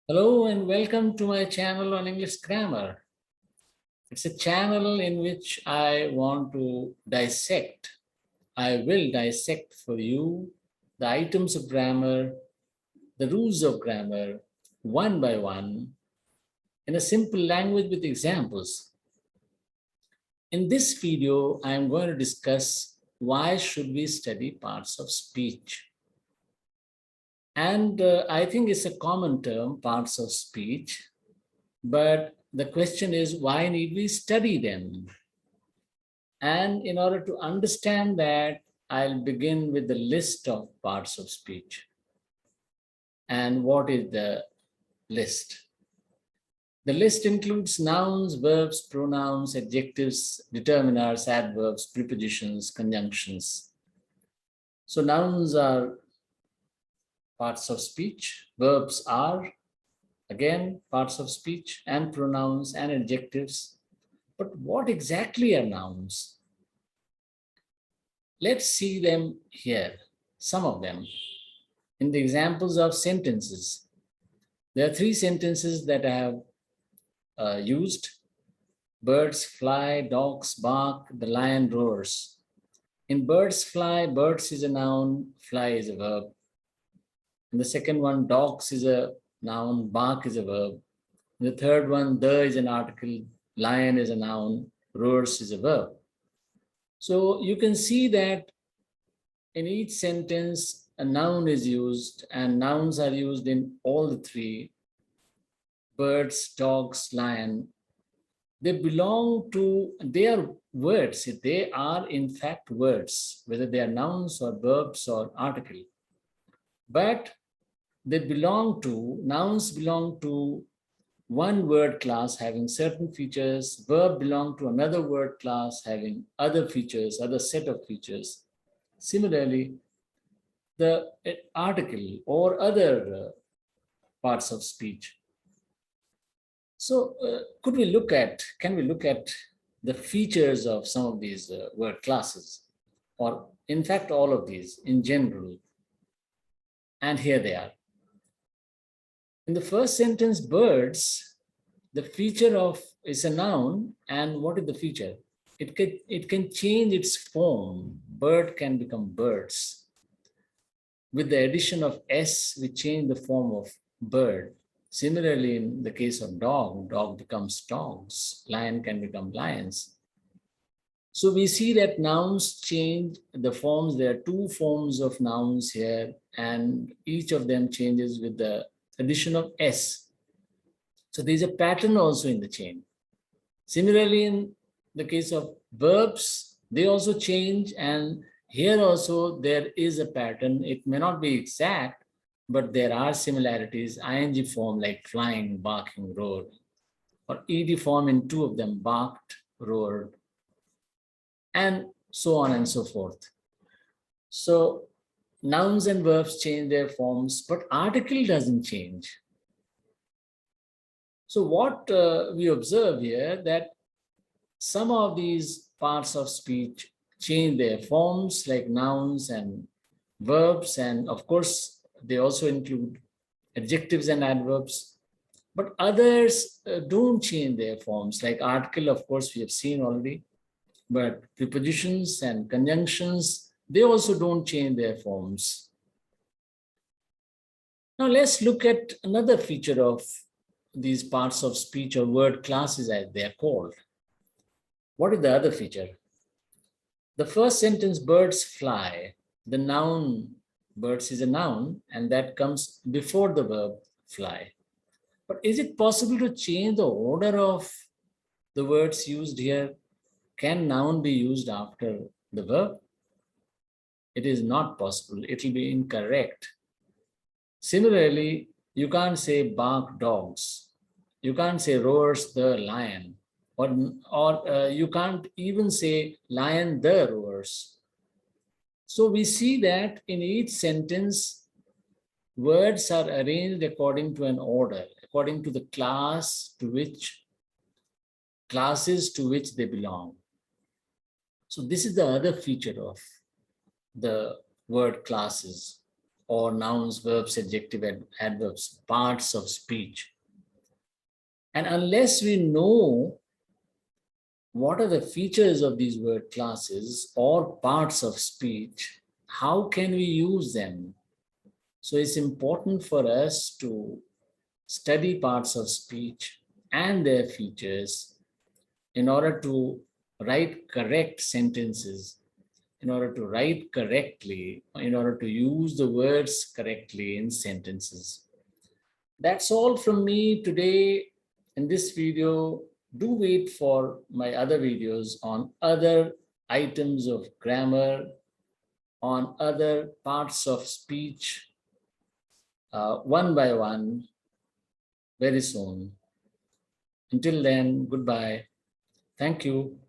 Hello and welcome to my channel on English grammar. It's a channel in which I want to dissect. I will dissect for you the items of grammar, the rules of grammar, one by one, in a simple language with examples. In this video, I am going to discuss why should we study parts of speech. And I think it's a common term, parts of speech, but the question is, why need we study them? And in order to understand that, I'll begin with the list of parts of speech. And what is the list? The list includes nouns, verbs, pronouns, adjectives, determiners, adverbs, prepositions, conjunctions. So nouns are parts of speech, verbs are, again, parts of speech, and pronouns and adjectives. But what exactly are nouns? Let's see them here, some of them. In the examples of sentences, there are three sentences that I have used. Birds fly, dogs bark, the lion roars. In birds fly, birds is a noun, fly is a verb. In the second one, dogs is a noun, bark is a verb. In the third one, the is an article, lion is a noun, roars is a verb. So you can see that in each sentence, a noun is used, and nouns are used in all the three: birds, dogs, lion. They belong to, they are words. They are in fact words, whether they are nouns or verbs or article. But they belong to, nouns belong to one word class having certain features, verb belong to another word class having other features, other set of features. Similarly, the article or other parts of speech. So can we look at the features of some of these word classes, or in fact all of these in general? And here they are. In the first sentence, birds, the feature of is a noun, and what is the feature? It can change its form. Bird can become birds. With the addition of s, we change the form of bird. Similarly, in the case of dog, dog becomes dogs. Lion can become lions. So we see that nouns change the forms. There are two forms of nouns here, and each of them changes with the addition of s. So there's a pattern also in the chain. Similarly, in the case of verbs, they also change, and here also there is a pattern. It may not be exact, but there are similarities. Ing form like flying, barking, roared, or ed form in two of them, barked, roared, and so on and so forth. So nouns and verbs change their forms, but article doesn't change. So what we observe here, that some of these parts of speech change their forms like nouns and verbs, and of course they also include adjectives and adverbs, but others don't change their forms. Like article, of course, we have seen already, but prepositions and conjunctions, they also don't change their forms. Now let's look at another feature of these parts of speech, or word classes as they are called. What is the other feature? The first sentence, birds fly, the noun birds is a noun, and that comes before the verb fly. But is it possible to change the order of the words used here? Can noun be used after the verb? It is not possible. It will be incorrect. Similarly, you can't say bark dogs. You can't say roars the lion. Or you can't even say lion the roars. So we see that in each sentence, words are arranged according to an order, according to the classes to which they belong. So this is the other feature of the word classes. or nouns, verbs, adjective, adverbs, parts of speech. And unless we know what are the features of these word classes or parts of speech, how can we use them? So it's important for us to study parts of speech and their features in order to write correct sentences, in order to write correctly, in order to use the words correctly in sentences. That's all from me today in this video. Do wait for my other videos on other items of grammar, on other parts of speech, one by one, very soon. Until then, goodbye. Thank you.